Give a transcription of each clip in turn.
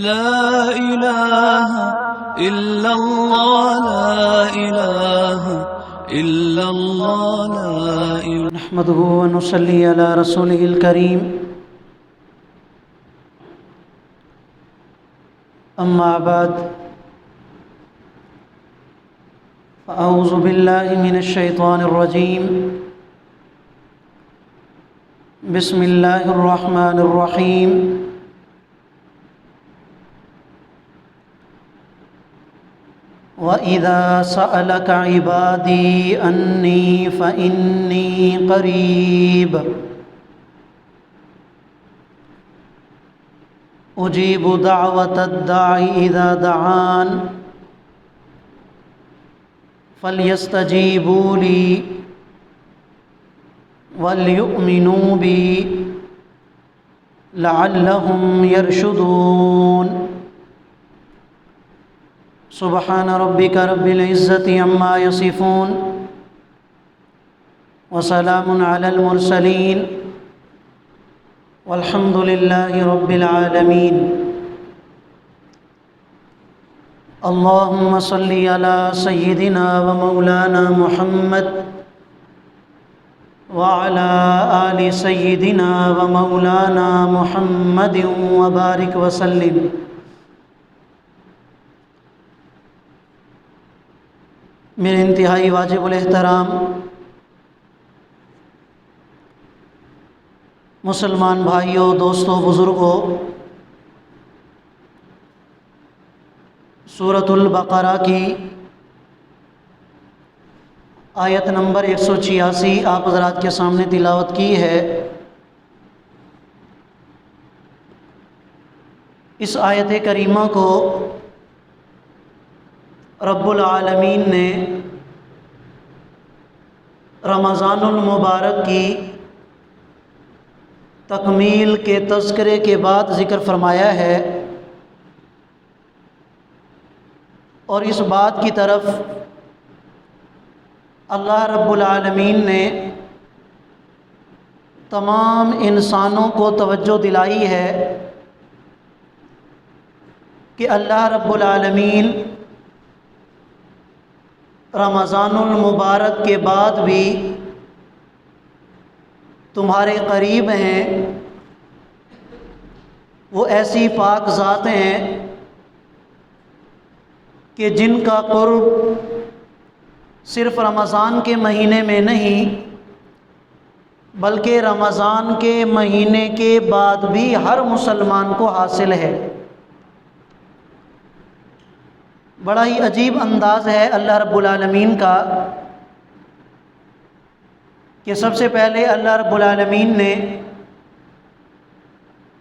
لا إله إلا الله لا إله إلا الله لا إله. نحمده ونصلي على رسوله الكريم. أما بعد فأعوذ بالله من الشيطان الرجيم. بسم الله الرحمن الرحيم. وَإِذَا سَأَلَكَ عِبَادِي أَنِّي فَإِنِّي قَرِيبٌ أُجِيبُ دَعْوَةَ الدَّاعِ إِذَا دَعَانِ فَلْيَسْتَجِيبُوا لِي وَلْيُؤْمِنُوا بِي لَعَلَّهُمْ يَرْشُدُونَ. سبحان ربك رب العزة عما يصفون وسلام على المرسلين والحمد لله رب العالمين. اللهم صل على سيدنا ومولانا محمد وعلى آل سيدنا ومولانا محمد وبارك وسلم. میرے انتہائی واجب الاحترام مسلمان بھائیوں، دوستوں، بزرگوں، سورۃ البقرہ کی آیت نمبر 186 آپ حضرات کے سامنے تلاوت کی ہے. اس آیت کریمہ کو رب العالمین نے رمضان المبارک کی تکمیل کے تذکرے کے بعد ذکر فرمایا ہے، اور اس بات کی طرف اللہ رب العالمین نے تمام انسانوں کو توجہ دلائی ہے کہ اللہ رب العالمین رمضان المبارک کے بعد بھی تمہارے قریب ہیں. وہ ایسی پاک ذاتیں ہیں کہ جن کا قرب صرف رمضان کے مہینے میں نہیں بلکہ رمضان کے مہینے کے بعد بھی ہر مسلمان کو حاصل ہے. بڑا ہی عجیب انداز ہے اللہ رب العالمین کا کہ سب سے پہلے اللہ رب العالمین نے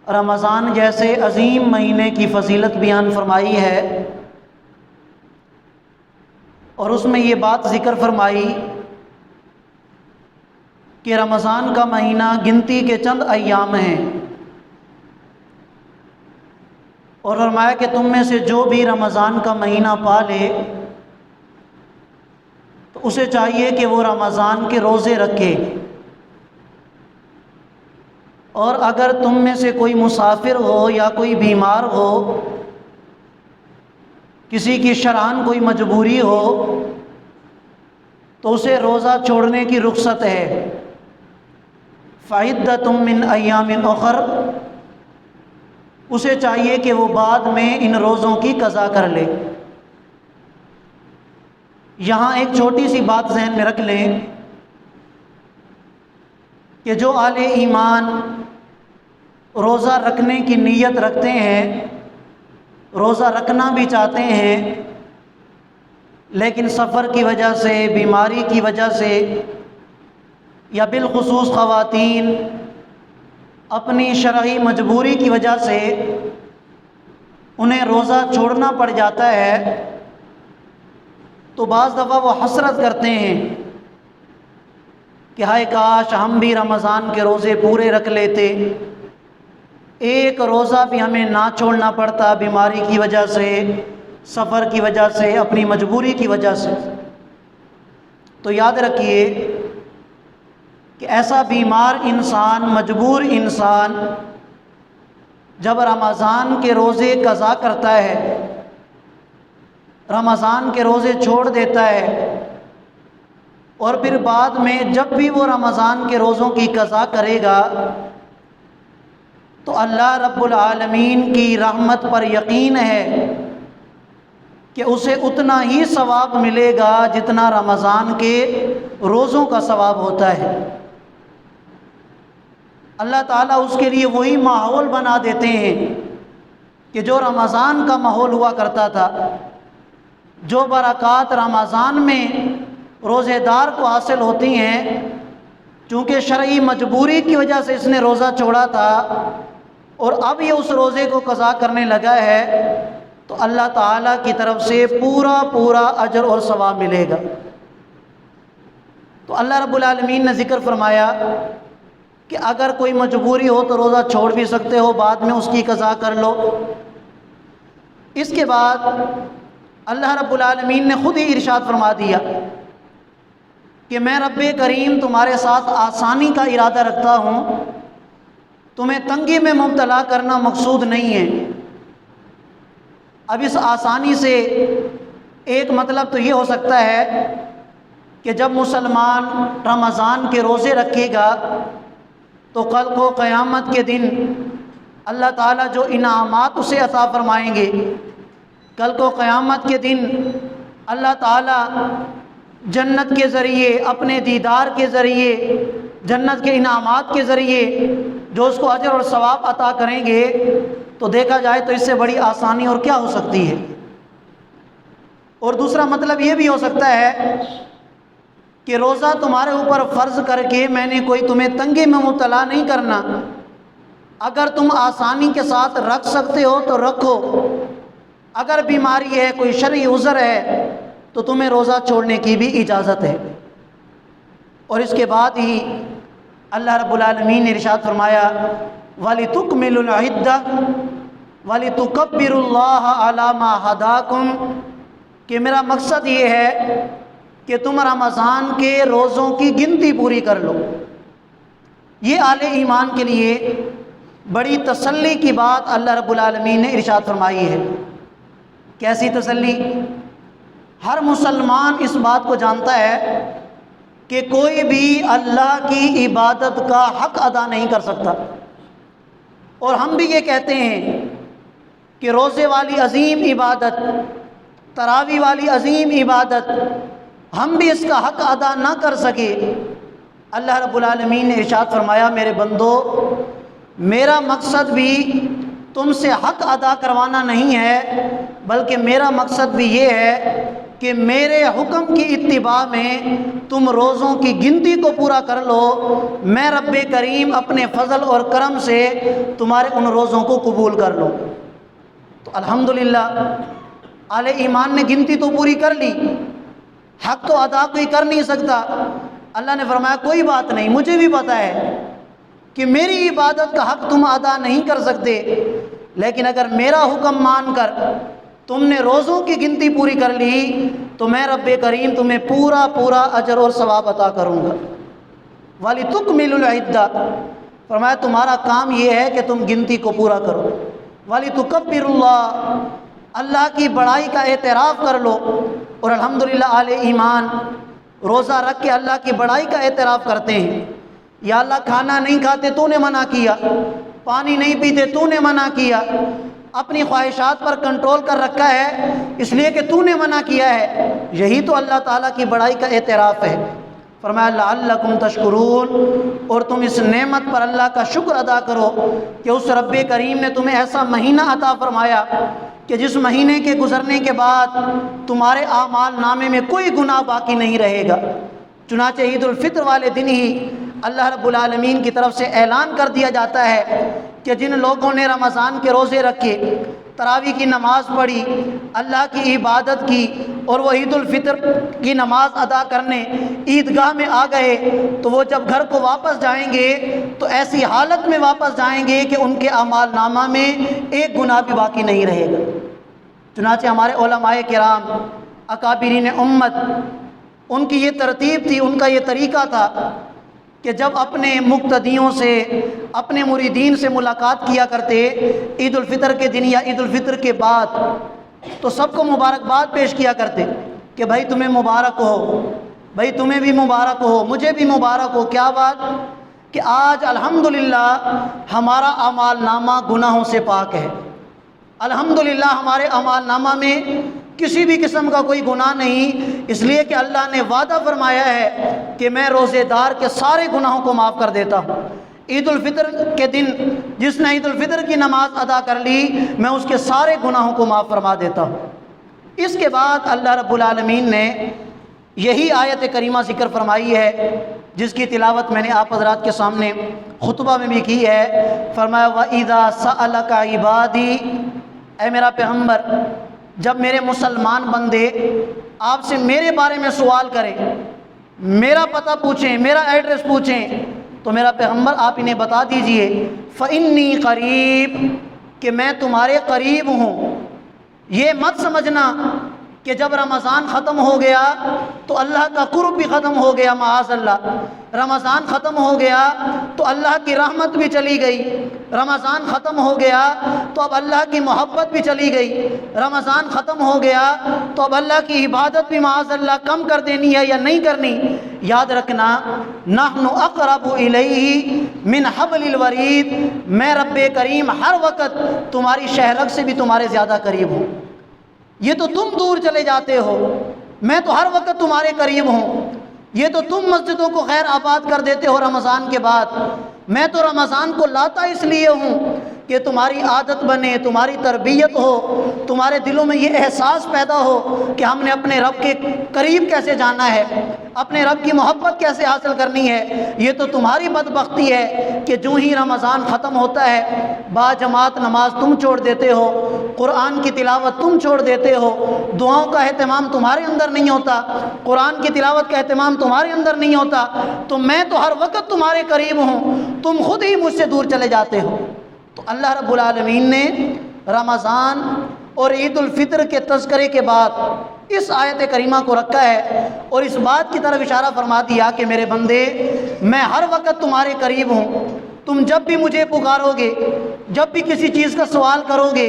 رمضان جیسے عظیم مہینے کی فضیلت بیان فرمائی ہے، اور اس میں یہ بات ذکر فرمائی کہ رمضان کا مہینہ گنتی کے چند ایام ہیں، اور فرمایا کہ تم میں سے جو بھی رمضان کا مہینہ پا لے تو اسے چاہیے کہ وہ رمضان کے روزے رکھے، اور اگر تم میں سے کوئی مسافر ہو یا کوئی بیمار ہو، کسی کی شرعاً کوئی مجبوری ہو، تو اسے روزہ چھوڑنے کی رخصت ہے. فَعِدَّةٌ مِّنْ أَيَّامٍ أُخَرَ، اسے چاہیے کہ وہ بعد میں ان روزوں کی قضا کر لے. یہاں ایک چھوٹی سی بات ذہن میں رکھ لیں کہ جو اہل ایمان روزہ رکھنے کی نیت رکھتے ہیں، روزہ رکھنا بھی چاہتے ہیں، لیکن سفر کی وجہ سے، بیماری کی وجہ سے، یا بالخصوص خواتین اپنی شرعی مجبوری کی وجہ سے انہیں روزہ چھوڑنا پڑ جاتا ہے، تو بعض دفعہ وہ حسرت کرتے ہیں کہ ہائے کاش ہم بھی رمضان کے روزے پورے رکھ لیتے، ایک روزہ بھی ہمیں نہ چھوڑنا پڑتا بیماری کی وجہ سے، سفر کی وجہ سے، اپنی مجبوری کی وجہ سے. تو یاد رکھیے کہ ایسا بیمار انسان، مجبور انسان جب رمضان کے روزے قضا کرتا ہے، رمضان کے روزے چھوڑ دیتا ہے، اور پھر بعد میں جب بھی وہ رمضان کے روزوں کی قضا کرے گا تو اللہ رب العالمین کی رحمت پر یقین ہے کہ اسے اتنا ہی ثواب ملے گا جتنا رمضان کے روزوں کا ثواب ہوتا ہے۔ اللہ تعالیٰ اس کے لیے وہی ماحول بنا دیتے ہیں کہ جو رمضان کا ماحول ہوا کرتا تھا، جو برکات رمضان میں روزے دار کو حاصل ہوتی ہیں، چونکہ شرعی مجبوری کی وجہ سے اس نے روزہ چھوڑا تھا اور اب یہ اس روزے کو قضا کرنے لگا ہے، تو اللہ تعالیٰ کی طرف سے پورا اجر اور ثواب ملے گا۔ تو اللہ رب العالمین نے ذکر فرمایا کہ اگر کوئی مجبوری ہو تو روزہ چھوڑ بھی سکتے ہو، بعد میں اس کی قضا کر لو۔ اس کے بعد اللہ رب العالمین نے خود ہی ارشاد فرما دیا کہ میں رب کریم تمہارے ساتھ آسانی کا ارادہ رکھتا ہوں، تمہیں تنگی میں مبتلا کرنا مقصود نہیں ہے۔ اب اس آسانی سے ایک مطلب تو یہ ہو سکتا ہے کہ جب مسلمان رمضان کے روزے رکھے گا تو کل کو قیامت کے دن اللہ تعالیٰ جو انعامات اسے عطا فرمائیں گے، کل کو قیامت کے دن اللہ تعالیٰ جنت کے ذریعے، اپنے دیدار کے ذریعے، جنت کے انعامات کے ذریعے جو اس کو اجر اور ثواب عطا کریں گے، تو دیکھا جائے تو اس سے بڑی آسانی اور کیا ہو سکتی ہے۔ اور دوسرا مطلب یہ بھی ہو سکتا ہے کہ روزہ تمہارے اوپر فرض کر کے میں نے کوئی تمہیں تنگی میں مبتلا نہیں کرنا، اگر تم آسانی کے ساتھ رکھ سکتے ہو تو رکھو، اگر بیماری ہے، کوئی شرعی عذر ہے تو تمہیں روزہ چھوڑنے کی بھی اجازت ہے۔ اور اس کے بعد ہی اللہ رب العالمین نے ارشاد فرمایا وَلِتُكْمِلُوا الْعِدَّةَ وَلِتُكَبِّرُوا اللَّهَ عَلَى مَا هَدَاكُمْ، کہ میرا مقصد یہ ہے کہ تم رمضان کے روزوں کی گنتی پوری کر لو۔ یہ اہل ایمان کے لیے بڑی تسلی کی بات اللہ رب العالمین نے ارشاد فرمائی ہے۔ کیسی تسلی؟ ہر مسلمان اس بات کو جانتا ہے کہ کوئی بھی اللہ کی عبادت کا حق ادا نہیں کر سکتا، اور ہم بھی یہ کہتے ہیں کہ روزے والی عظیم عبادت، تراویح والی عظیم عبادت ہم بھی اس کا حق ادا نہ کر سکے۔ اللہ رب العالمین نے ارشاد فرمایا میرے بندو، میرا مقصد بھی تم سے حق ادا کروانا نہیں ہے، بلکہ میرا مقصد بھی یہ ہے کہ میرے حکم کی اتباع میں تم روزوں کی گنتی کو پورا کر لو، میں رب کریم اپنے فضل اور کرم سے تمہارے ان روزوں کو قبول کر لو۔ تو الحمدللہ اہل ایمان نے گنتی تو پوری کر لی، حق تو ادا کوئی کر نہیں سکتا۔ اللہ نے فرمایا کوئی بات نہیں، مجھے بھی پتہ ہے کہ میری عبادت کا حق تم ادا نہیں کر سکتے، لیکن اگر میرا حکم مان کر تم نے روزوں کی گنتی پوری کر لی تو میں رب کریم تمہیں پورا اجر اور ثواب عطا کروں گا۔ وَلِتُكْمِلُوا الْعِدَّةَ، فرمایا تمہارا کام یہ ہے کہ تم گنتی کو پورا کرو۔ وَلِتُكَبِّرُوا اللَّهَ، اللہ کی بڑائی کا اعتراف کر لو۔ اور الحمدللہ اہل ایمان روزہ رکھ کے اللہ کی بڑائی کا اعتراف کرتے ہیں۔ یا اللہ کھانا نہیں کھاتے تو نے منع کیا، پانی نہیں پیتے تو نے منع کیا، اپنی خواہشات پر کنٹرول کر رکھا ہے اس لیے کہ تو نے منع کیا ہے۔ یہی تو اللہ تعالیٰ کی بڑائی کا اعتراف ہے۔ فرمایا لعلکم تشکرون، اور تم اس نعمت پر اللہ کا شکر ادا کرو کہ اس رب کریم نے تمہیں ایسا مہینہ عطا فرمایا کہ جس مہینے کے گزرنے کے بعد تمہارے اعمال نامے میں کوئی گناہ باقی نہیں رہے گا۔ چنانچہ عید الفطر والے دن ہی اللہ رب العالمین کی طرف سے اعلان کر دیا جاتا ہے کہ جن لوگوں نے رمضان کے روزے رکھے، تراویح کی نماز پڑھی، اللہ کی عبادت کی، اور وہ عید الفطر کی نماز ادا کرنے عیدگاہ میں آ گئے، تو وہ جب گھر کو واپس جائیں گے تو ایسی حالت میں واپس جائیں گے کہ ان کے اعمال نامہ میں ایک گناہ بھی باقی نہیں رہے گا۔ چنانچہ ہمارے علماء کرام، اکابرین امت، ان کی یہ ترتیب تھی، ان کا یہ طریقہ تھا کہ جب اپنے مقتدیوں سے اپنے مریدین سے ملاقات کیا کرتے عید الفطر کے دن یا عید الفطر کے بعد، تو سب کو مبارکباد پیش کیا کرتے کہ بھائی تمہیں مبارک ہو، بھائی تمہیں بھی مبارک ہو، مجھے بھی مبارک ہو۔ کیا بات کہ آج الحمدللہ ہمارا اعمال نامہ گناہوں سے پاک ہے، الحمدللہ ہمارے اعمال نامہ میں کسی بھی قسم کا کوئی گناہ نہیں، اس لیے کہ اللہ نے وعدہ فرمایا ہے کہ میں روزے دار کے سارے گناہوں کو معاف کر دیتا ہوں۔ عید الفطر کے دن جس نے عید الفطر کی نماز ادا کر لی، میں اس کے سارے گناہوں کو معاف فرما دیتا ہوں۔ اس کے بعد اللہ رب العالمین نے یہی آیت کریمہ ذکر فرمائی ہے جس کی تلاوت میں نے آپ حضرات کے سامنے خطبہ میں بھی کی ہے۔ فرمایا وَإِذَا سَأَلَكَ عِبَادِي، اے میرا پیغمبر جب میرے مسلمان بندے آپ سے میرے بارے میں سوال کریں، میرا پتہ پوچھیں، میرا ایڈریس پوچھیں، تو میرا پیغمبر آپ انہیں بتا دیجئے فَإِنِّي قَرِيب، کہ میں تمہارے قریب ہوں۔ یہ مت سمجھنا کہ جب رمضان ختم ہو گیا تو اللہ کا قرب بھی ختم ہو گیا، معاذ اللہ۔ رمضان ختم ہو گیا تو اللہ کی رحمت بھی چلی گئی، رمضان ختم ہو گیا تو اب اللہ کی محبت بھی چلی گئی، رمضان ختم ہو گیا تو اب اللہ کی عبادت بھی معاذ اللہ کم کر دینی ہے یا نہیں کرنی۔ یاد رکھنا نحن اقرب الیہ من حبل الورید، میں رب کریم ہر وقت تمہاری شہرگ سے بھی تمہارے زیادہ قریب ہوں۔ یہ تو تم دور چلے جاتے ہو، میں تو ہر وقت تمہارے قریب ہوں۔ یہ تو تم مسجدوں کو خیر آباد کر دیتے ہو رمضان کے بعد، میں تو رمضان کو لاتا اس لیے ہوں کہ تمہاری عادت بنے، تمہاری تربیت ہو، تمہارے دلوں میں یہ احساس پیدا ہو کہ ہم نے اپنے رب کے قریب کیسے جانا ہے، اپنے رب کی محبت کیسے حاصل کرنی ہے۔ یہ تو تمہاری بدبختی ہے کہ جو ہی رمضان ختم ہوتا ہے با جماعت نماز تم چھوڑ دیتے ہو، قرآن کی تلاوت تم چھوڑ دیتے ہو، دعاؤں کا اہتمام تمہارے اندر نہیں ہوتا، قرآن کی تلاوت کا اہتمام تمہارے اندر نہیں ہوتا، تو میں تو ہر وقت تمہارے قریب ہوں، تم خود ہی مجھ سے دور چلے جاتے ہو۔ تو اللہ رب العالمین نے رمضان اور عید الفطر کے تذکرے کے بعد اس آیت کریمہ کو رکھا ہے اور اس بات کی طرف اشارہ فرما دیا کہ میرے بندے میں ہر وقت تمہارے قریب ہوں، تم جب بھی مجھے پکارو گے، جب بھی کسی چیز کا سوال کرو گے،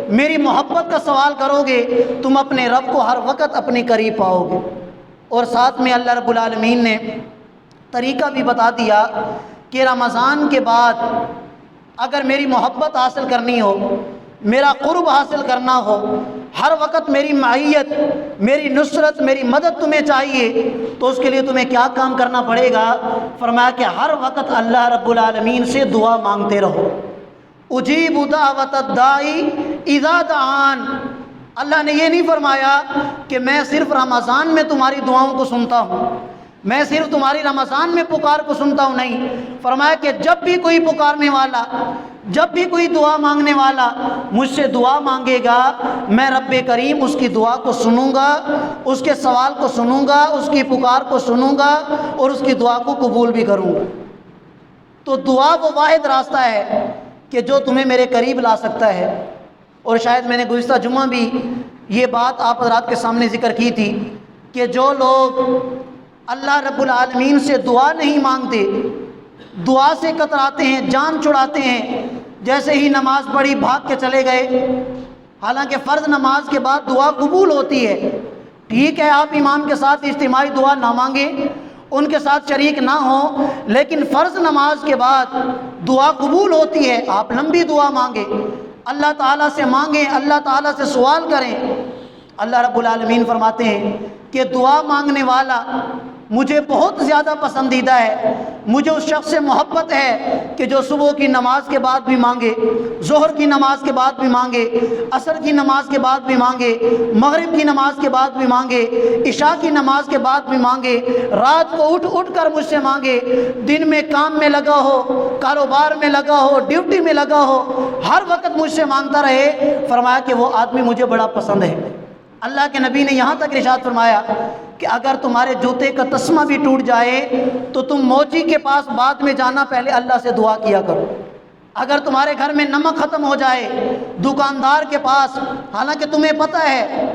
میری محبت کا سوال کرو گے، تم اپنے رب کو ہر وقت اپنے قریب پاؤ گے۔ اور ساتھ میں اللہ رب العالمین نے طریقہ بھی بتا دیا کہ رمضان کے بعد اگر میری محبت حاصل کرنی ہو، میرا قرب حاصل کرنا ہو، ہر وقت میری معیت، میری نصرت، میری مدد تمہیں چاہیے، تو اس کے لیے تمہیں کیا کام کرنا پڑے گا؟ فرمایا کہ ہر وقت اللہ رب العالمین سے دعا مانگتے رہو۔ اجیب دعوت الداعی اذا دعان، اللہ نے یہ نہیں فرمایا کہ میں صرف رمضان میں تمہاری دعاؤں کو سنتا ہوں، میں صرف تمہاری رمضان میں پکار کو سنتا ہوں، نہیں، فرمایا کہ جب بھی کوئی پکارنے والا، جب بھی کوئی دعا مانگنے والا مجھ سے دعا مانگے گا، میں رب کریم اس کی دعا کو سنوں گا، اس کے سوال کو سنوں گا، اس کی پکار کو سنوں گا اور اس کی دعا کو قبول بھی کروں گا۔ تو دعا وہ واحد راستہ ہے کہ جو تمہیں میرے قریب لا سکتا ہے۔ اور شاید میں نے گزشتہ جمعہ بھی یہ بات آپ حضرات کے سامنے ذکر کی تھی کہ جو لوگ اللہ رب العالمین سے دعا نہیں مانگتے، دعا سے کتراتے ہیں، جان چھڑاتے ہیں، جیسے ہی نماز پڑھی بھاگ کے چلے گئے، حالانکہ فرض نماز کے بعد دعا قبول ہوتی ہے۔ ٹھیک ہے آپ امام کے ساتھ اجتماعی دعا نہ مانگیں، ان کے ساتھ شریک نہ ہوں، لیکن فرض نماز کے بعد دعا قبول ہوتی ہے۔ آپ لمبی دعا مانگیں، اللہ تعالیٰ سے مانگیں، اللہ تعالیٰ سے سوال کریں۔ اللہ رب العالمین فرماتے ہیں کہ دعا مانگنے والا مجھے بہت زیادہ پسندیدہ ہے، مجھے اس شخص سے محبت ہے کہ جو صبح کی نماز کے بعد بھی مانگے، ظہر کی نماز کے بعد بھی مانگے، عصر کی نماز کے بعد بھی مانگے، مغرب کی نماز کے بعد بھی مانگے، عشاء کی نماز کے بعد بھی مانگے، رات کو اٹھ اٹھ کر مجھ سے مانگے، دن میں کام میں لگا ہو، کاروبار میں لگا ہو، ڈیوٹی میں لگا ہو، ہر وقت مجھ سے مانگتا رہے۔ فرمایا کہ وہ آدمی مجھے بڑا پسند ہے۔ اللہ کے نبی نے یہاں تک ارشاد فرمایا کہ اگر تمہارے جوتے کا تسمہ بھی ٹوٹ جائے تو تم موچی کے پاس بعد میں جانا، پہلے اللہ سے دعا کیا کرو۔ اگر تمہارے گھر میں نمک ختم ہو جائے، دکاندار کے پاس، حالانکہ تمہیں پتہ ہے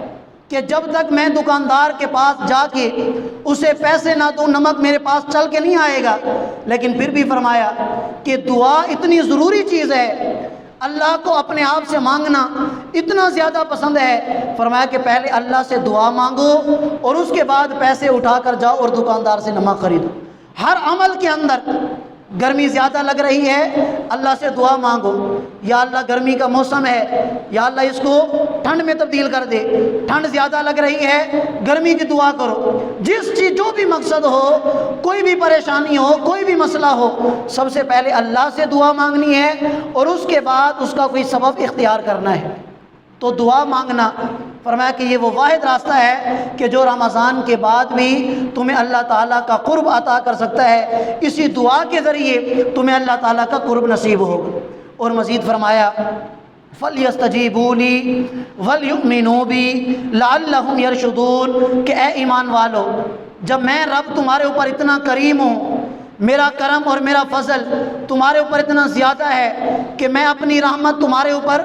کہ جب تک میں دکاندار کے پاس جا کے اسے پیسے نہ دوں نمک میرے پاس چل کے نہیں آئے گا۔ لیکن پھر بھی فرمایا کہ دعا اتنی ضروری چیز ہے، اللہ کو اپنے آپ سے مانگنا اتنا زیادہ پسند ہے، فرمایا کہ پہلے اللہ سے دعا مانگو اور اس کے بعد پیسے اٹھا کر جاؤ اور دکاندار سے نمک خریدو۔ ہر عمل کے اندر گرمی زیادہ لگ رہی ہے، اللہ سے دعا مانگو، یا اللہ گرمی کا موسم ہے، یا اللہ اس کو ٹھنڈ میں تبدیل کر دے، ٹھنڈ زیادہ لگ رہی ہے، گرمی کی دعا کرو۔ جس چیز جو بھی مقصد ہو، کوئی بھی پریشانی ہو، کوئی بھی مسئلہ ہو، سب سے پہلے اللہ سے دعا مانگنی ہے اور اس کے بعد اس کا کوئی سبب اختیار کرنا ہے۔ تو دعا مانگنا، فرمایا کہ یہ وہ واحد راستہ ہے کہ جو رمضان کے بعد بھی تمہیں اللہ تعالیٰ کا قرب عطا کر سکتا ہے، اسی دعا کے ذریعے تمہیں اللہ تعالیٰ کا قرب نصیب ہوگا۔ اور مزید فرمایا فَلْيَسْتَجِيبُوا لِي وَلْيُؤْمِنُوا بِي لَعَلَّهُمْ يَرْشُدُونَ، کہ اے ایمان والو، جب میں رب تمہارے اوپر اتنا کریم ہوں، میرا کرم اور میرا فضل تمہارے اوپر اتنا زیادہ ہے کہ میں اپنی رحمت تمہارے اوپر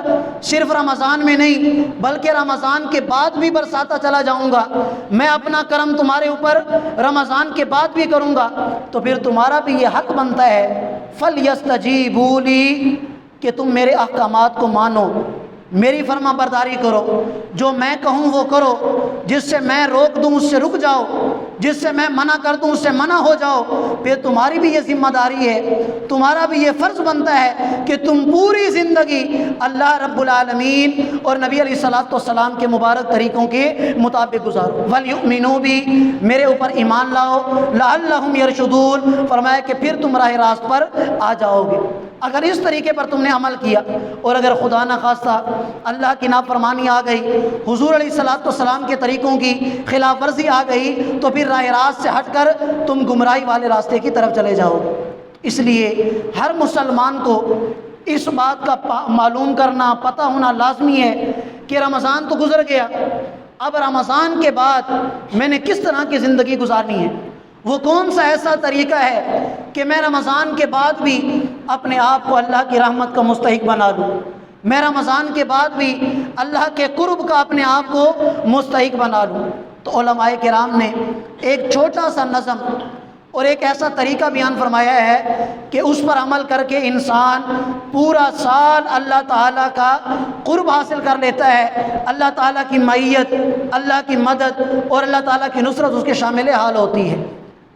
صرف رمضان میں نہیں بلکہ رمضان کے بعد بھی برساتا چلا جاؤں گا، میں اپنا کرم تمہارے اوپر رمضان کے بعد بھی کروں گا، تو پھر تمہارا بھی یہ حق بنتا ہے فَلْيَسْتَجِيبُوا لِي، کہ تم میرے احکامات کو مانو، میری فرما برداری کرو، جو میں کہوں وہ کرو، جس سے میں روک دوں اس سے رک جاؤ، جس سے میں منع کر دوں اس سے منع ہو جاؤ۔ پھر تمہاری بھی یہ ذمہ داری ہے، تمہارا بھی یہ فرض بنتا ہے کہ تم پوری زندگی اللہ رب العالمین اور نبی علیہ الصلوۃ والسلام کے مبارک طریقوں کے مطابق گزارو۔ وَلْيُؤْمِنُوا بِي، میرے اوپر ایمان لاؤ، لَعَلَّهُمْ يَرْشُدُونَ، فرمایا کہ پھر تم راہ راست پر آ جاؤ گے۔ اگر اس طریقے پر تم نے عمل کیا اور اگر خدا نخواستہ اللہ کی نافرمانی آ گئی، حضور علیہ الصلوۃ والسلام کے طریقوں کی خلاف ورزی آ گئی، تو پھر راہ راست سے ہٹ کر تم گمراہی والے راستے کی طرف چلے جاؤ۔ اس لیے ہر مسلمان کو اس بات کا معلوم کرنا، پتہ ہونا لازمی ہے کہ رمضان تو گزر گیا، اب رمضان کے بعد میں نے کس طرح کی زندگی گزارنی ہے، وہ کون سا ایسا طریقہ ہے کہ میں رمضان کے بعد بھی اپنے آپ کو اللہ کی رحمت کا مستحق بنا لوں، میں رمضان کے بعد بھی اللہ کے قرب کا اپنے آپ کو مستحق بنا لوں۔ تو علماء کرام نے ایک چھوٹا سا نظم اور ایک ایسا طریقہ بیان فرمایا ہے کہ اس پر عمل کر کے انسان پورا سال اللہ تعالیٰ کا قرب حاصل کر لیتا ہے، اللہ تعالیٰ کی معیت، اللہ کی مدد اور اللہ تعالیٰ کی نصرت اس کے شامل حال ہوتی ہے۔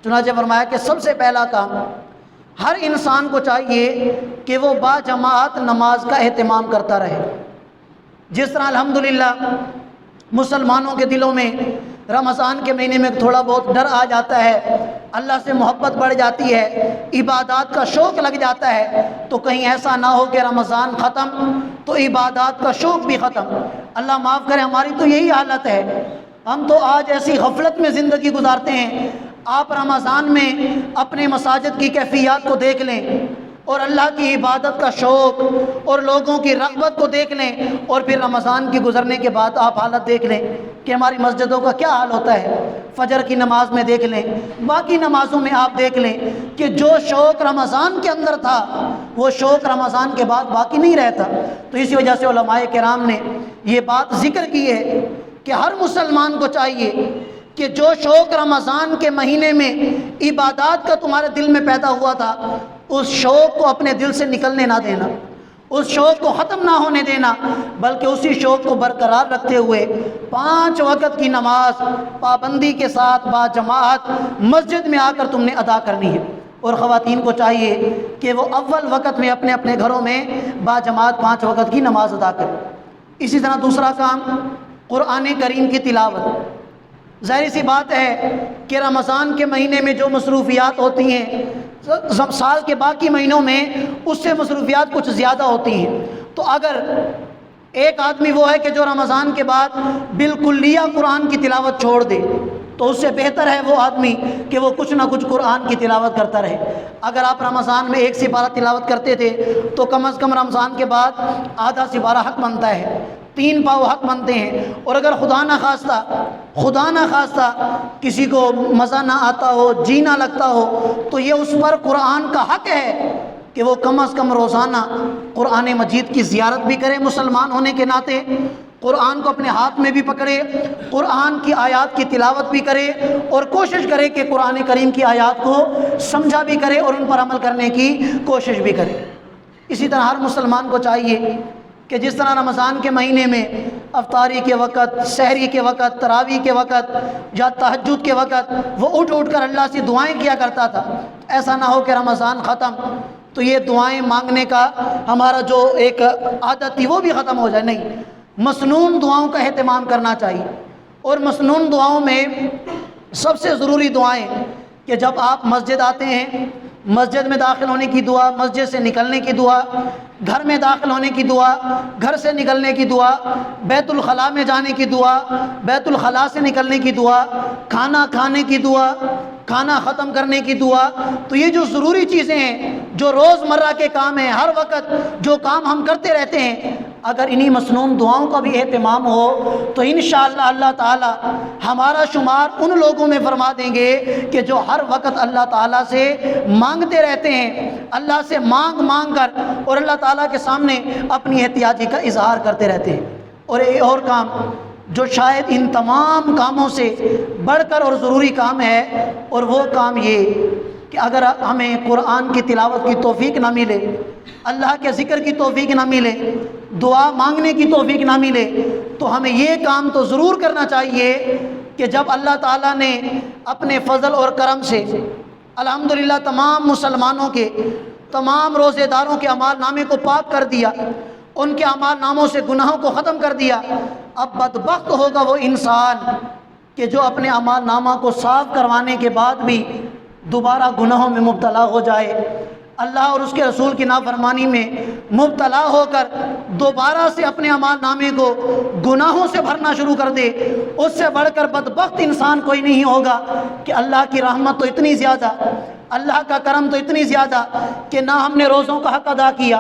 چنانچہ فرمایا کہ سب سے پہلا کام ہر انسان کو چاہیے کہ وہ با جماعت نماز کا اہتمام کرتا رہے۔ جس طرح الحمدللہ مسلمانوں کے دلوں میں رمضان کے مہینے میں تھوڑا بہت ڈر آ جاتا ہے، اللہ سے محبت بڑھ جاتی ہے، عبادات کا شوق لگ جاتا ہے، تو کہیں ایسا نہ ہو کہ رمضان ختم تو عبادات کا شوق بھی ختم۔ اللہ معاف کرے، ہماری تو یہی حالت ہے، ہم تو آج ایسی غفلت میں زندگی گزارتے ہیں۔ آپ رمضان میں اپنے مساجد کی کیفیات کو دیکھ لیں اور اللہ کی عبادت کا شوق اور لوگوں کی رغبت کو دیکھ لیں، اور پھر رمضان کی گزرنے کے بعد آپ حالت دیکھ لیں کہ ہماری مسجدوں کا کیا حال ہوتا ہے۔ فجر کی نماز میں دیکھ لیں، باقی نمازوں میں آپ دیکھ لیں کہ جو شوق رمضان کے اندر تھا وہ شوق رمضان کے بعد باقی نہیں رہتا۔ تو اسی وجہ سے علماء کرام نے یہ بات ذکر کی ہے کہ ہر مسلمان کو چاہیے کہ جو شوق رمضان کے مہینے میں عبادات کا تمہارے دل میں پیدا ہوا تھا، اس شوق کو اپنے دل سے نکلنے نہ دینا، اس شوق کو ختم نہ ہونے دینا، بلکہ اسی شوق کو برقرار رکھتے ہوئے 5 وقت کی نماز پابندی کے ساتھ با جماعت مسجد میں آ کر تم نے ادا کرنی ہے۔ اور خواتین کو چاہیے کہ وہ اول وقت میں اپنے اپنے گھروں میں با جماعت 5 وقت کی نماز ادا کریں۔ اسی طرح دوسرا کام قرآن کریم کی تلاوت۔ ظاہر سی بات ہے کہ رمضان کے مہینے میں جو مصروفیات ہوتی ہیں سال کے باقی مہینوں میں اس سے مصروفیات کچھ زیادہ ہوتی ہیں، تو اگر ایک آدمی وہ ہے کہ جو رمضان کے بعد بالکلیہ قرآن کی تلاوت چھوڑ دے تو اس سے بہتر ہے وہ آدمی کہ وہ کچھ نہ کچھ قرآن کی تلاوت کرتا رہے۔ اگر آپ رمضان میں 1 سپارہ تلاوت کرتے تھے تو کم از کم رمضان کے بعد آدھا سپارہ حق بنتا ہے، 3 پاؤ حق بنتے ہیں۔ اور اگر خدا نہ خواستہ کسی کو مزہ نہ آتا ہو، جی نہ لگتا ہو، تو یہ اس پر قرآن کا حق ہے کہ وہ کم از کم روزانہ قرآن مجید کی زیارت بھی کرے مسلمان ہونے کے ناطے، قرآن کو اپنے ہاتھ میں بھی پکڑے، قرآن کی آیات کی تلاوت بھی کرے، اور کوشش کرے کہ قرآن کریم کی آیات کو سمجھا بھی کرے اور ان پر عمل کرنے کی کوشش بھی کرے۔ اسی طرح ہر مسلمان کو چاہیے کہ جس طرح رمضان کے مہینے میں افطاری کے وقت، سحری کے وقت، تراویح کے وقت یا تہجد کے وقت وہ اٹھ کر اللہ سے دعائیں کیا کرتا تھا، ایسا نہ ہو کہ رمضان ختم تو یہ دعائیں مانگنے کا ہمارا جو ایک عادت تھی وہ بھی ختم ہو جائے۔ نہیں، مسنون دعاؤں کا اہتمام کرنا چاہیے، اور مسنون دعاؤں میں سب سے ضروری دعائیں کہ جب آپ مسجد آتے ہیں، مسجد میں داخل ہونے کی دعا، مسجد سے نکلنے کی دعا، گھر میں داخل ہونے کی دعا، گھر سے نکلنے کی دعا، بیت الخلاء میں جانے کی دعا، بیت الخلاء سے نکلنے کی دعا، کھانا کھانے کی دعا، کھانا ختم کرنے کی دعا۔ تو یہ جو ضروری چیزیں ہیں، جو روزمرہ کے کام ہیں، ہر وقت جو کام ہم کرتے رہتے ہیں، اگر انہی مسنون دعاؤں کا بھی اہتمام ہو تو انشاءاللہ اللہ تعالی ہمارا شمار ان لوگوں میں فرما دیں گے کہ جو ہر وقت اللہ تعالیٰ سے مانگتے رہتے ہیں، اللہ سے مانگ کر اور اللہ تعالیٰ کے سامنے اپنی احتیاجی کا اظہار کرتے رہتے ہیں۔ اور ایک اور کام جو شاید ان تمام کاموں سے بڑھ کر اور ضروری کام ہے، اور وہ کام یہ کہ اگر ہمیں قرآن کی تلاوت کی توفیق نہ ملے، اللہ کے ذکر کی توفیق نہ ملے، دعا مانگنے کی توفیق نہ ملے، تو ہمیں یہ کام تو ضرور کرنا چاہیے کہ جب اللہ تعالیٰ نے اپنے فضل اور کرم سے الحمدللہ تمام مسلمانوں کے، تمام روزے داروں کے اعمال نامے کو پاک کر دیا، ان کے اعمال ناموں سے گناہوں کو ختم کر دیا، اب بدبخت ہوگا وہ انسان کہ جو اپنے اعمال نامہ کو صاف کروانے کے بعد بھی دوبارہ گناہوں میں مبتلا ہو جائے، اللہ اور اس کے رسول کی نافرمانی میں مبتلا ہو کر دوبارہ سے اپنے اعمال نامے کو گناہوں سے بھرنا شروع کر دے۔ اس سے بڑھ کر بدبخت انسان کوئی نہیں ہوگا کہ اللہ کی رحمت تو اتنی زیادہ، اللہ کا کرم تو اتنی زیادہ کہ نہ ہم نے روزوں کا حق ادا کیا،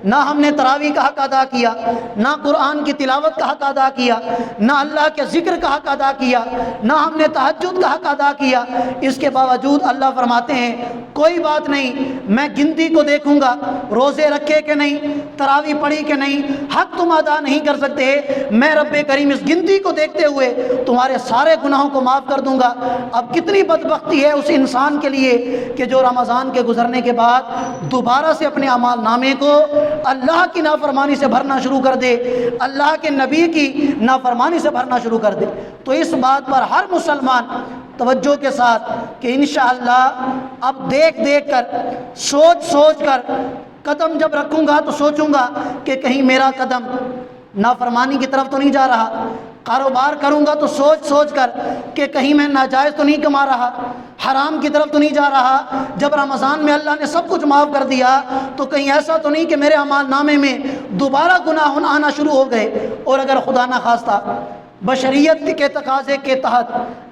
نہ ہم نے تراویح کا حق ادا کیا، نہ قرآن کی تلاوت کا حق ادا کیا، نہ اللہ کے ذکر کا حق ادا کیا، نہ ہم نے تہجد کا حق ادا کیا۔ اس کے باوجود اللہ فرماتے ہیں کوئی بات نہیں، میں گنتی کو دیکھوں گا، روزے رکھے کہ نہیں، تراویح پڑھی کہ نہیں، حق تم ادا نہیں کر سکتے، میں رب کریم اس گنتی کو دیکھتے ہوئے تمہارے سارے گناہوں کو معاف کر دوں گا۔ اب کتنی بدبختی ہے اس انسان کے لیے کہ جو رمضان کے گزرنے کے بعد دوبارہ سے اپنے اعمال نامے کو اللہ کی نافرمانی سے بھرنا شروع کر دے، اللہ کے نبی کی نافرمانی سے بھرنا شروع کر دے۔ تو اس بات پر ہر مسلمان توجہ کے ساتھ کہ انشاءاللہ اب دیکھ کر، سوچ کر قدم جب رکھوں گا تو سوچوں گا کہ کہیں میرا قدم نافرمانی کی طرف تو نہیں جا رہا، کاروبار کروں گا تو سوچ کر کہ کہیں میں ناجائز تو نہیں کما رہا، حرام کی طرف تو نہیں جا رہا، جب رمضان میں اللہ نے سب کچھ معاف کر دیا تو کہیں ایسا تو نہیں کہ میرے اعمال نامے میں دوبارہ گناہ آنا شروع ہو گئے۔ اور اگر خدا نہ خواستہ بشریت کے تقاضے کے تحت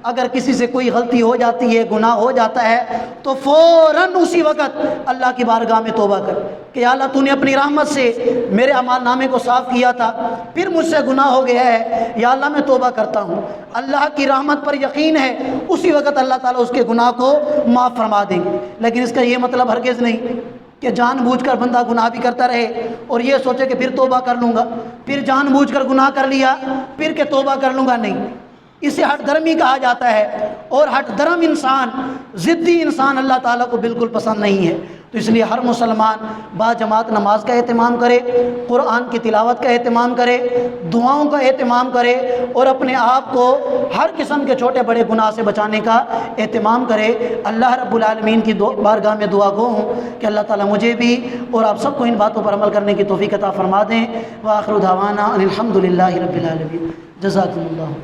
اگر کسی سے کوئی غلطی ہو جاتی ہے، گناہ ہو جاتا ہے، تو فوراً اسی وقت اللہ کی بارگاہ میں توبہ کر کہ یا اللہ تو نے اپنی رحمت سے میرے اعمال نامے کو صاف کیا تھا، پھر مجھ سے گناہ ہو گیا ہے، یا اللہ میں توبہ کرتا ہوں۔ اللہ کی رحمت پر یقین ہے، اسی وقت اللہ تعالیٰ اس کے گناہ کو معاف فرما دیں گے۔ لیکن اس کا یہ مطلب ہرگز نہیں کہ جان بوجھ کر بندہ گناہ بھی کرتا رہے اور یہ سوچے کہ پھر توبہ کر لوں گا، پھر جان بوجھ کر گناہ کر لیا پھر کہ توبہ کر لوں گا، نہیں، اسے ہٹ درمی کہا جاتا ہے، اور ہٹ درم انسان، ضدی انسان اللہ تعالیٰ کو بالکل پسند نہیں ہے۔ تو اس لیے ہر مسلمان با جماعت نماز کا اہتمام کرے، قرآن کی تلاوت کا اہتمام کرے، دعاؤں کا اہتمام کرے، اور اپنے آپ کو ہر قسم کے چھوٹے بڑے گناہ سے بچانے کا اہتمام کرے۔ اللہ رب العالمین کی بارگاہ میں دعا گو ہوں کہ اللہ تعالیٰ مجھے بھی اور آپ سب کو ان باتوں پر عمل کرنے کی توفیق عطا فرما دیں۔ وآخر دعوانا ان الحمد للہ رب العالمین۔ جزاکم اللہ۔